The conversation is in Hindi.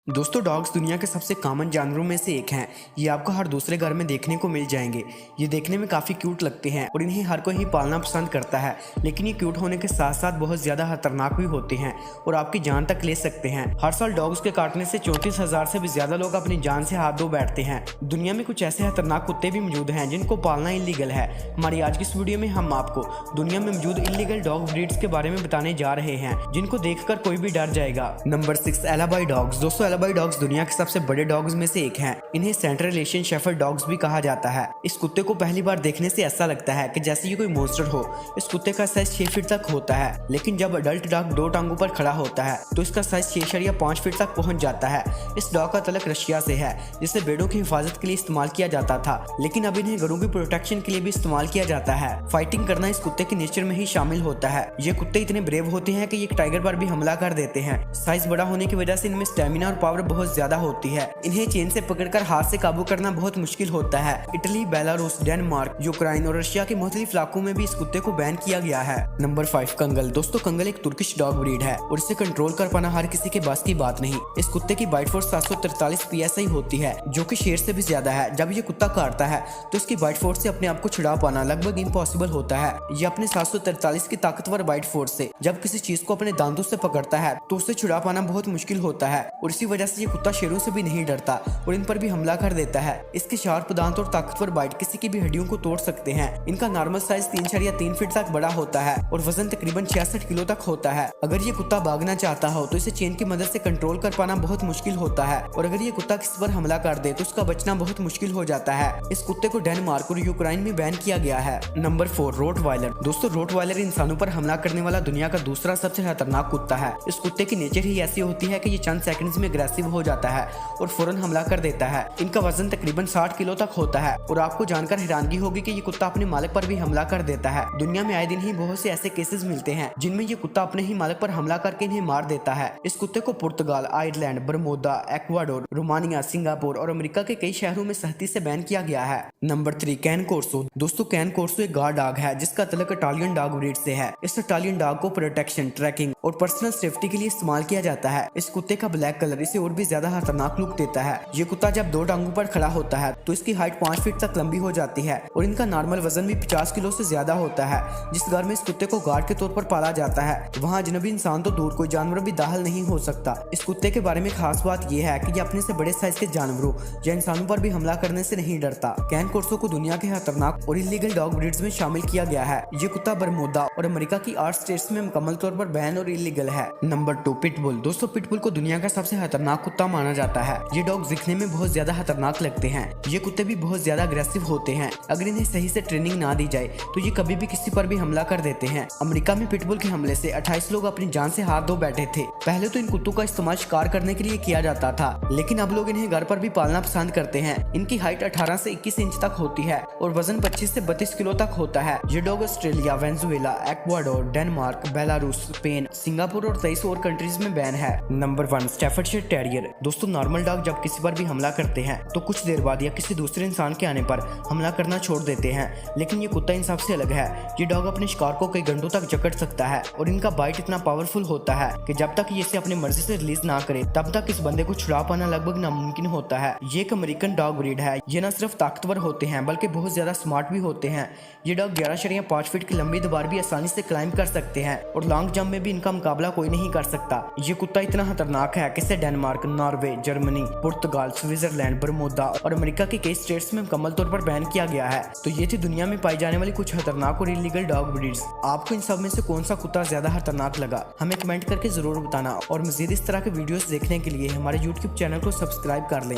दोस्तों डॉग्स दुनिया के सबसे कॉमन जानवरों में से एक हैं। ये आपको हर दूसरे घर में देखने को मिल जाएंगे। ये देखने में काफ़ी क्यूट लगते हैं और इन्हें हर कोई ही पालना पसंद करता है, लेकिन ये क्यूट होने के साथ साथ बहुत ज़्यादा खतरनाक भी होते हैं और आपकी जान तक ले सकते हैं। हर साल डॉग्स के काटने से 34,000 से भी ज़्यादा लोग अपनी जान से हाथ धो बैठते हैं। दुनिया में कुछ ऐसे खतरनाक कुत्ते भी मौजूद हैं जिनको पालना इलीगल है। हमारी आज की इस वीडियो में हम आपको दुनिया में मौजूद इलीगल डॉग ब्रीड्स के बारे में बताने जा रहे हैं, जिनको देखकर कोई भी डर जाएगा। Number 6, Alabai dogs. दोस्तों एलाबाई डॉग्स दुनिया के सबसे बड़े डॉग्स में से एक हैं। इन्हें सेंट्रल एशियन शेफर्ड डॉग्स भी कहा जाता है। इस कुत्ते को पहली बार देखने से ऐसा लगता है कि जैसे ये कोई मॉन्स्टर हो। इस कुत्ते का साइज 6 फीट तक होता है, लेकिन जब अडल्ट डॉग 2 टांगों पर खड़ा होता है तो इसका साइज 6 या 5 फीट तक पहुंच जाता है। इस डॉग का तलक रशिया से है, जिसे भेड़ों की हिफाजत के लिए इस्तेमाल किया जाता था, लेकिन अब इन्हें घरों की प्रोटेक्शन के लिए भी इस्तेमाल किया जाता है। फाइटिंग करना इस कुत्ते के नेचर में ही शामिल होता है। ये कुत्ते इतने ब्रेव होते हैं कि ये एक टाइगर पर भी हमला कर देते हैं। साइज बड़ा होने की वजह से इनमें स्टेमिना और पावर बहुत ज्यादा होती है। इन्हें चेन से पकड़कर हाथ से काबू करना बहुत मुश्किल होता है। इटली, बेलारूस, डेनमार्क, यूक्रेन और रशिया के मुख्तलिफ इलाकों में भी इस कुत्ते को बैन किया गया है। Number 5, Kangal. दोस्तों कंगल एक तुर्किश डॉग ब्रीड है और इसे कंट्रोल कर पाना हर किसी के बस की बात नहीं। इस कुत्ते की बाइट फोर्स 743 PSI होती है, जो कि शेर से भी ज्यादा है। जब ये कुत्ता काटता है तो इसकी बाइट फोर्स से अपने आप को छुड़ा पाना लगभग इम्पॉसिबल होता है। ये अपने 743 की ताकतवर बाइट फोर्स से जब किसी चीज को अपने दांतों से पकड़ता है तो उसे छुड़ा पाना बहुत मुश्किल होता है, और इसी वजह से ये कुत्ता शेरों से भी नहीं डरता और इन पर भी हमला कर देता है। इसके शार्प दांत और ताकतवर बाइट किसी की भी हड्डियों को तोड़ सकते हैं। इनका नॉर्मल साइज 3 फीट तक बड़ा होता है और वजन तकरीबन 66 किलो तक होता है। अगर ये कुत्ता भागना चाहता हो तो इसे चेन की मदद से कंट्रोल कर पाना बहुत मुश्किल होता है, और अगर ये कुत्ता किसी पर हमला कर दे तो उसका बचना बहुत मुश्किल हो जाता है। इस कुत्ते को डेनमार्क और यूक्रेन में बैन किया गया है। Number 4, Rottweiler. दोस्तों रोटवाइलर इंसानों पर हमला करने वाला दुनिया का दूसरा सबसे खतरनाक कुत्ता है। इस कुत्ते की नेचर ही ऐसी होती है कि ये चंद सेकंड्स में अग्रेसिव हो जाता है और फौरन हमला कर देता है। इनका वजन तकरीबन 60 किलो तक होता है और आपको जानकर हैरानगी होगी कि ये कुत्ता अपने मालिक पर भी हमला कर देता है। दुनिया में आए दिन ही बहुत से ऐसे केसेस मिलते हैं जिनमें ये कुत्ता अपने ही मालिक पर हमला करके इन्हें मार देता है। इस कुत्ते को पुर्तगाल, आयरलैंड, बरमोदा, एक्वाडोर, रोमानिया, सिंगापुर और अमेरिका के कई शहरों में सख्ती से बैन किया गया है। नंबर 3, कैन कोर्सो। दोस्तों कैन कोर्सो एक गार्ड डॉग है जिसका तल्लुक इटालियन डॉग ब्रीड से है। इस इटालियन डॉग को प्रोटेक्शन, ट्रैकिंग और पर्सनल सेफ्टी के लिए इस्तेमाल किया जाता है। इस कुत्ते का ब्लैक कलर इसे और भी ज्यादा खतरनाक लुक देता है। ये कुत्ता जब 2 टांगों पर खड़ा होता है तो इसकी हाइट 5 फीट तक लंबी हो जाती है और इनका नॉर्मल वजन भी 50 किलो से ज्यादा होता है। जिस घर में इस कुत्ते को गार्ड के तौर पर पाला जाता है वहाँ अजनबी इंसान तो दूर कोई जानवर भी दाखिल नहीं हो सकता। इस कुत्ते के बारे में खास बात यह है कि ये अपने से बड़े साइज के जानवरों या इंसानों पर भी हमला करने से नहीं डरता। कैन कोर्सो को दुनिया के खतरनाक और इलीगल डॉग ब्रीड्स में शामिल किया गया है। ये कुत्ता बरमोदा और अमेरिका की 8 स्टेट्स में मुकम्मल तौर पर बैन और इलीगल है। Number 2, pitbull. दोस्तों पिटबुल को दुनिया का सबसे खतरनाक कुत्ता माना जाता है। ये डॉग दिखने में बहुत ज्यादा खतरनाक लगते हैं। ये कुत्ते भी बहुत ज्यादा अग्रेसिव होते हैं। अगर इन्हें सही से ट्रेनिंग ना दी जाए तो ये कभी भी किसी पर भी हमला कर देते हैं। अमेरिका में पिटबुल के हमले से 28 लोग अपनी जान से हाथ धो बैठे थे। पहले तो इन कुत्तों का इस्तेमाल शिकार करने के लिए किया जाता था, लेकिन अब लोग इन्हें घर पर भी पालना पसंद करते हैं। इनकी हाइट 18 से 21 इंच तक होती है और वजन 25 से 32 किलो तक होता है। ये dog Australia, Venezuela, Ecuador, Denmark, Belarus, Spain, Singapore और 23 और कंट्रीज में बैन है। Number 1, Staffordshire terrier. दोस्तों नॉर्मल डॉग जब किसी पर भी हमला करते हैं तो कुछ देर बाद या किसी दूसरे इंसान के आने पर हमला करना छोड़ देते हैं, लेकिन ये कुत्ता इन सबसे अलग है। ये डॉग अपने शिकार को कई घंटों तक जकड़ सकता है और इनका बाइट इतना पावरफुल होता है कि जब तक ये इसे अपनी मर्जी से रिलीज ना करे तब तक इस बंदे को छुड़ा पाना लगभग नामुमकिन होता है। ये एक अमेरिकन डॉग ब्रीड है। ये न सिर्फ ताकतवर होते हैं बल्कि बहुत ज्यादा स्मार्ट भी होते हैं। ये डॉग 11.5 फीट की लंबी दीवार भी आसानी से क्लाइंब कर सकते हैं और लॉन्ग जंप में भी इनका मुकाबला कोई नहीं कर सकता। ये कुत्ता इतना खतरनाक है कि इसे डेनमार्क, नॉर्वे, जर्मनी, पुर्तगाल, स्विट्जरलैंड, बरमोदा और अमेरिका के कई स्टेट्स में मुकम्मल तौर पर बैन किया गया है। तो ये थी दुनिया में पाई जाने वाली कुछ खतरनाक और इलीगल डॉग ब्रीड्स। आपको इन सब में से कौन सा कुत्ता ज्यादा खतरनाक लगा हमें कमेंट करके जरूर बताना, और मजीद इस तरह के वीडियोस देखने के लिए हमारे YouTube चैनल को सब्सक्राइब कर लें।